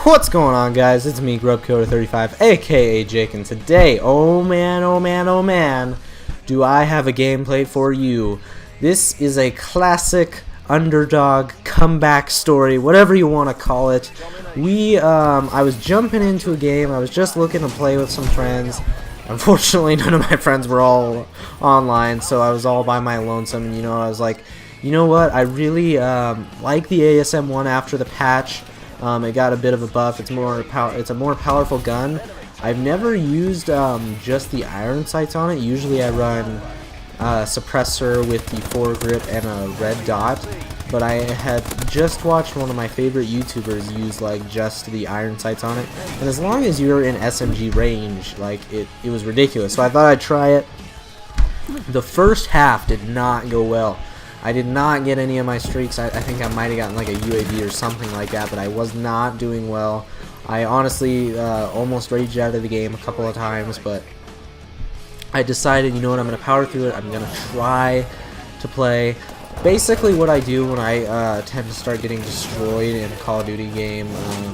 What's going on, guys? It's me, GrubKiller35, aka Jake, and today, oh man, do I have a gameplay for you. This is a classic underdog comeback story, whatever you want to call it. I was jumping into a game. I was just looking to play with some friends. Unfortunately, none of my friends were all online, so I was all by my lonesome. And I was like, you know what? I really like the ASM-1 after the patch. It got a bit of a buff. It's a more powerful gun. I've never used just the iron sights on it. Usually I run suppressor with the foregrip and a red dot, but I had just watched one of my favorite YouTubers use like just the iron sights on it, and as long as you're in SMG range, like it was ridiculous. So I thought I'd try it. The first half did not go well. I did not get any of my streaks. I think I might have gotten like a UAV or something like that, but I was not doing well. I honestly almost raged out of the game a couple of times, but I decided, you know what, I'm going to power through it. I'm going to try to play. Basically what I do when I tend to start getting destroyed in a Call of Duty game,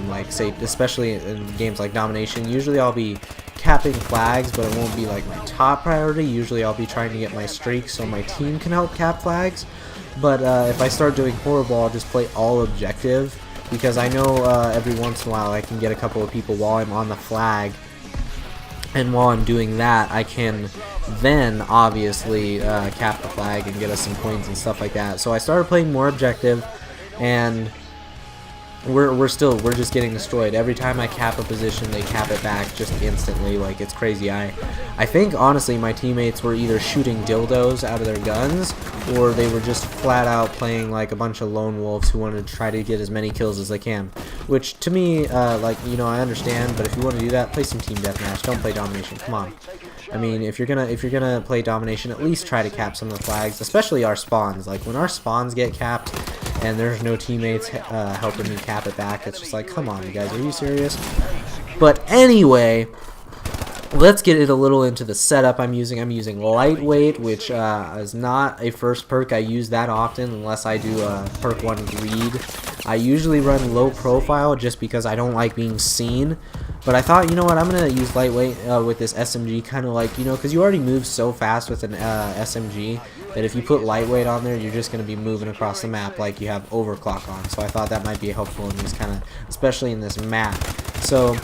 like say, especially in games like Domination, usually I'll be capping flags, but it won't be like my top priority. Usually I'll be trying to get my streaks so my team can help cap flags. But if I start doing horrible, I'll just play all objective, because I know every once in a while I can get a couple of people while I'm on the flag, and while I'm doing that I can then obviously cap the flag and get us some points and stuff like that. So I started playing more objective, and we're just getting destroyed. Every time I cap a position, they cap it back just instantly. Like, it's crazy. I think honestly my teammates were either shooting dildos out of their guns, or they were just flat out playing like a bunch of lone wolves who wanted to try to get as many kills as they can. Which to me, like, I understand, but if you want to do that, play some team deathmatch. Don't play domination. Come on. I mean, if you're gonna play domination, at least try to cap some of the flags, especially our spawns. Like, when our spawns get capped and there's no teammates helping me cap it back, it's just like, come on, you guys, are you serious? But anyway, let's get it a little into the setup I'm using. I'm using lightweight, which is not a first perk I use that often unless I do perk 1 greed. I usually run low profile just because I don't like being seen. But I thought, you know what, I'm going to use lightweight with this SMG, kind of like, because you already move so fast with an SMG that if you put lightweight on there, you're just going to be moving across the map like you have overclock on. So I thought that might be helpful in this kind of, especially in this map. So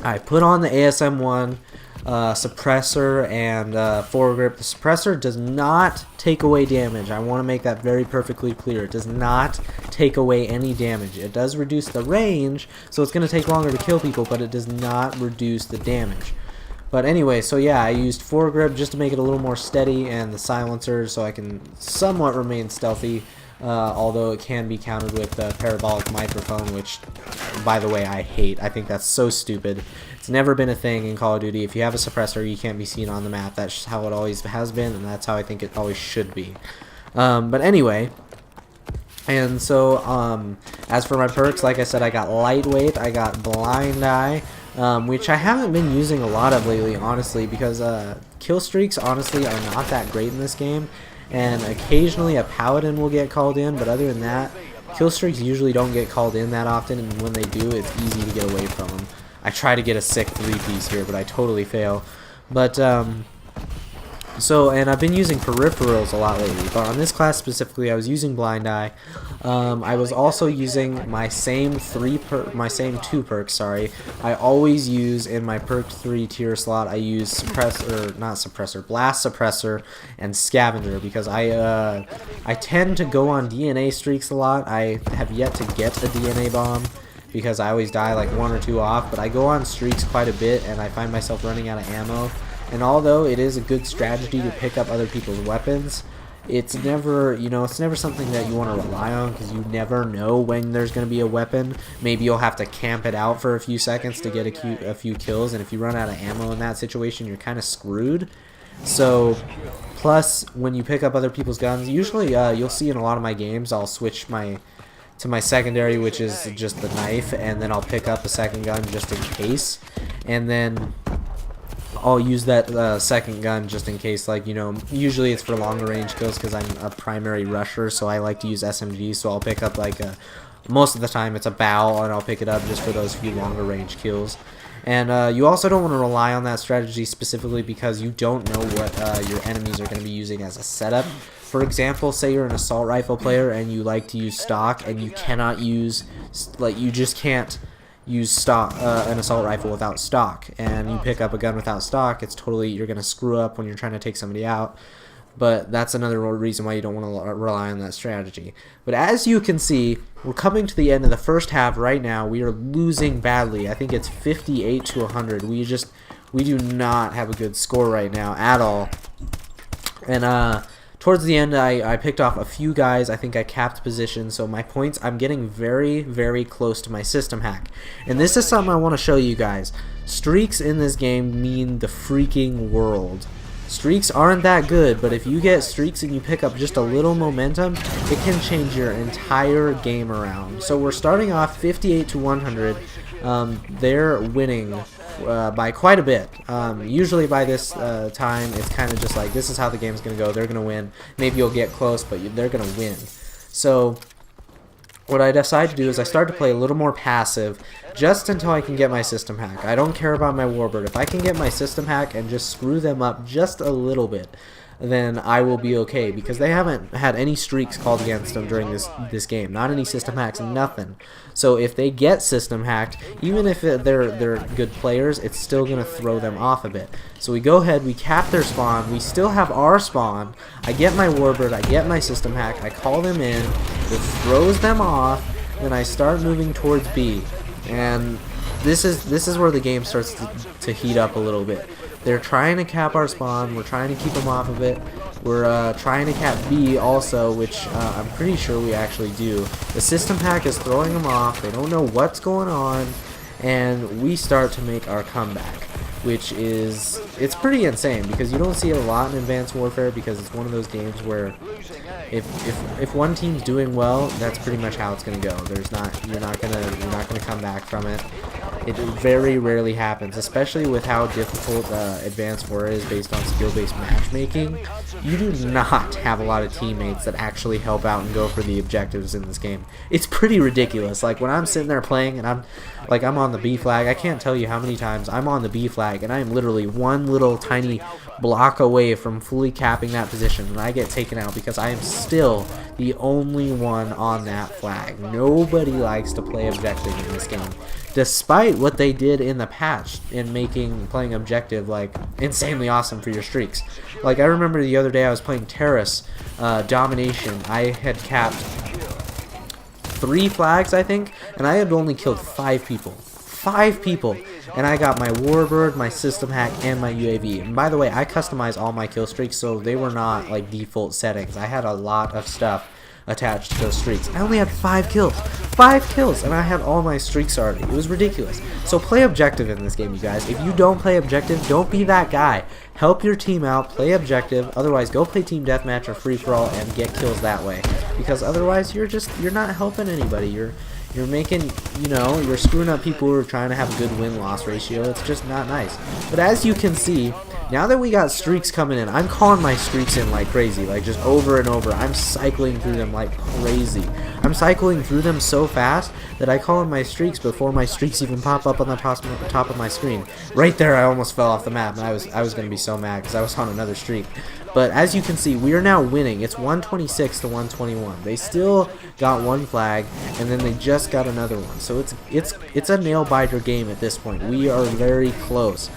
I put on the ASM-1 suppressor and foregrip. The suppressor does not take away damage. I want to make that very perfectly clear. It does not take away any damage. It does reduce the range, so it's going to take longer to kill people, but it does not reduce the damage. But anyway, so yeah, I used foregrip just to make it a little more steady, and the silencer so I can somewhat remain stealthy, although it can be countered with the parabolic microphone, which, by the way, I hate. I think that's so stupid. It's never been a thing in Call of Duty. If you have a suppressor, you can't be seen on the map. That's just how it always has been, and that's how I think it always should be. But anyway, and so as for my perks, like I said, I got lightweight, I got blind eye, which I haven't been using a lot of lately, honestly, because kill streaks honestly are not that great in this game, and occasionally a paladin will get called in, but other than that, kill streaks usually don't get called in that often, and when they do, it's easy to get away from them. I try to get a sick 3-piece here, but I totally fail. But and I've been using peripherals a lot lately, but on this class specifically, I was using blind eye. I was also using my same two perks. Sorry, I always use in my perk 3 tier slot. I use blast suppressor and scavenger, because I tend to go on DNA streaks a lot. I have yet to get a DNA bomb, because I always die like 1 or 2 off, but I go on streaks quite a bit, and I find myself running out of ammo. And although it is a good strategy to pick up other people's weapons, it's never, it's never something that you want to rely on, because you never know when there's going to be a weapon. Maybe you'll have to camp it out for a few seconds to get a few kills, and if you run out of ammo in that situation, you're kind of screwed. So, plus, when you pick up other people's guns, usually you'll see in a lot of my games, I'll switch to my secondary, which is just the knife, and then I'll pick up a second gun just in case, and then I'll use that second gun just in case, like, usually it's for longer range kills because I'm a primary rusher, so I like to use SMGs, so I'll pick up like a Most of the time it's a bow, and I'll pick it up just for those few longer range kills. And you also don't want to rely on that strategy specifically because you don't know what your enemies are going to be using as a setup. For example, say you're an assault rifle player and you like to use stock, and you cannot use, like, you just can't use stock, an assault rifle without stock, and you pick up a gun without stock, it's totally, you're going to screw up when you're trying to take somebody out. But that's another reason why you don't want to rely on that strategy. But as you can see, we're coming to the end of the first half right now. We are losing badly. I think it's 58 to 100. We do not have a good score right now at all. And towards the end, I picked off a few guys. I think I capped position. So my points, I'm getting very, very close to my system hack. And this is something I want to show you guys. Streaks in this game mean the freaking world. Streaks aren't that good, but if you get streaks and you pick up just a little momentum, it can change your entire game around. So we're starting off 58 to 100. They're winning by quite a bit. Usually by this time, it's kind of just like, this is how the game's going to go. They're going to win. Maybe you'll get close, but they're going to win. So what I decide to do is I start to play a little more passive just until I can get my system hack. I don't care about my warbird. If I can get my system hack and just screw them up just a little bit, then I will be okay, because they haven't had any streaks called against them during this game. Not any system hacks, nothing. So if they get system hacked, even if they're good players, it's still going to throw them off a bit. So we go ahead, we cap their spawn, we still have our spawn, I get my warbird, I get my system hack, I call them in, it throws them off, then I start moving towards B. And this is where the game starts to heat up a little bit. They're trying to cap our spawn, we're trying to keep them off of it. We're trying to cap B also, which I'm pretty sure we actually do. The system hack is throwing them off, they don't know what's going on, and we start to make our comeback, which is, it's pretty insane, because you don't see it a lot in Advanced Warfare, because it's one of those games where if one team's doing well, that's pretty much how it's gonna go. You're not gonna come back from it. It very rarely happens, especially with how difficult Advanced Warfare is based on skill-based matchmaking. You do not have a lot of teammates that actually help out and go for the objectives in this game. It's pretty ridiculous. Like when I'm sitting there playing and I'm on the B flag, I can't tell you how many times I'm on the B flag and I'm literally one little tiny block away from fully capping that position, and I get taken out because I am still the only one on that flag. Nobody likes to play objective in this game, despite what they did in the patch in making playing objective like insanely awesome for your streaks. Like I remember the other day I was playing Terrace Domination. I had capped 3 flags, I think, and I had only killed 5 people. 5 people, and I got my warbird, my system hack, and my UAV. And by the way, I customized all my kill streaks, so they were not like default settings. I had a lot of stuff attached to those streaks. I only had 5 kills. 5 kills, and I had all my streaks already. It was ridiculous. So play objective in this game, you guys. If you don't play objective, don't be that guy. Help your team out, play objective. Otherwise, go play team deathmatch or free for all and get kills that way. Because otherwise, you're not helping anybody. You're making, you're screwing up people who are trying to have a good win-loss ratio. It's just not nice. But as you can see, now that we got streaks coming in, I'm calling my streaks in like crazy, like just over and over. I'm cycling through them like crazy. I'm cycling through them so fast that I call in my streaks before my streaks even pop up on the top of my screen. Right there, I almost fell off the map, and I was going to be so mad because I was on another streak. But as you can see, we are now winning. It's 126 to 121. They still got 1 flag, and then they just got another one. So it's a nail-biter game at this point. We are very close.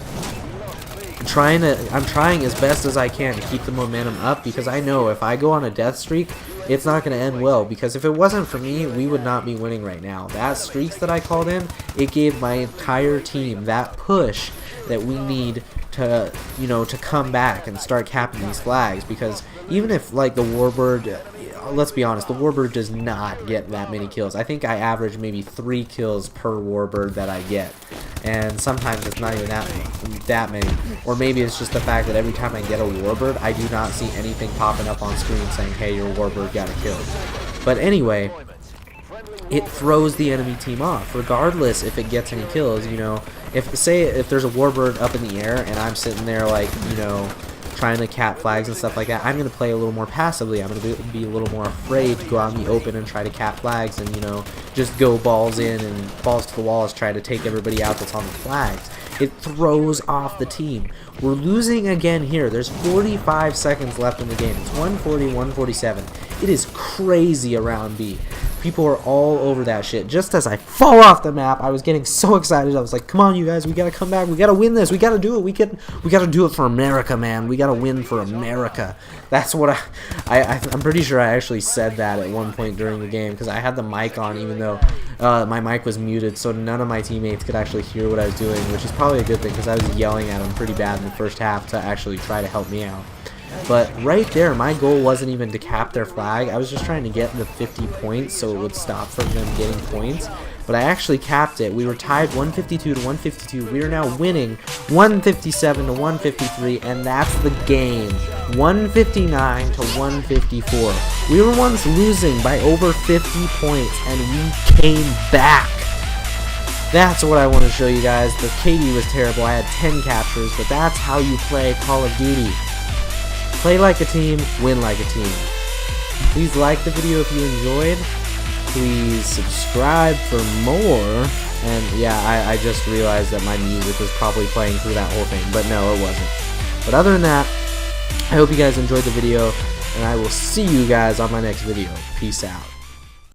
I'm trying as best as I can to keep the momentum up, because I know if I go on a death streak, it's not going to end well, because if it wasn't for me, we would not be winning right now. That streaks that I called in, it gave my entire team that push that we need to, to come back and start capping these flags, because even if like the warbird, let's be honest, the warbird does not get that many kills. I think I average maybe 3 kills per warbird that I get, and sometimes it's not even that many. Or maybe it's just the fact that every time I get a warbird, I do not see anything popping up on screen saying, hey, your warbird got a kill. But anyway, it throws the enemy team off, regardless if it gets any kills. If there's a warbird up in the air and I'm sitting there like, trying to cap flags and stuff like that, I'm going to play a little more passively. I'm going to be a little more afraid to go out in the open and try to cap flags and, you know, just go balls in and balls to the walls, try to take everybody out that's on the flags. It throws off the team. We're losing again here. There's 45 seconds left in the game. It's 140, 147. It is crazy around B. People are all over that shit. Just as I fall off the map, I was getting so excited. I was like, come on, you guys. We got to come back. We got to win this. We got to do it. We got to do it for America, man. We got to win for America. That's what I'm pretty sure I actually said that at one point during the game because I had the mic on even though my mic was muted, so none of my teammates could actually hear what I was doing, which is probably a good thing because I was yelling at them pretty bad in the first half to actually try to help me out. But right there, my goal wasn't even to cap their flag. I was just trying to get the 50 points so it would stop from them getting points. But I actually capped it. We were tied 152 to 152. We are now winning 157 to 153, and that's the game. 159 to 154. We were once losing by over 50 points, and we came back. That's what I want to show you guys. The KD was terrible. I had 10 captures, but that's how you play Call of Duty. Play like a team, win like a team. Please like the video if you enjoyed. Please subscribe for more. And yeah, I just realized that my music was probably playing through that whole thing, but no, it wasn't. But other than that, I hope you guys enjoyed the video, and I will see you guys on my next video. Peace out.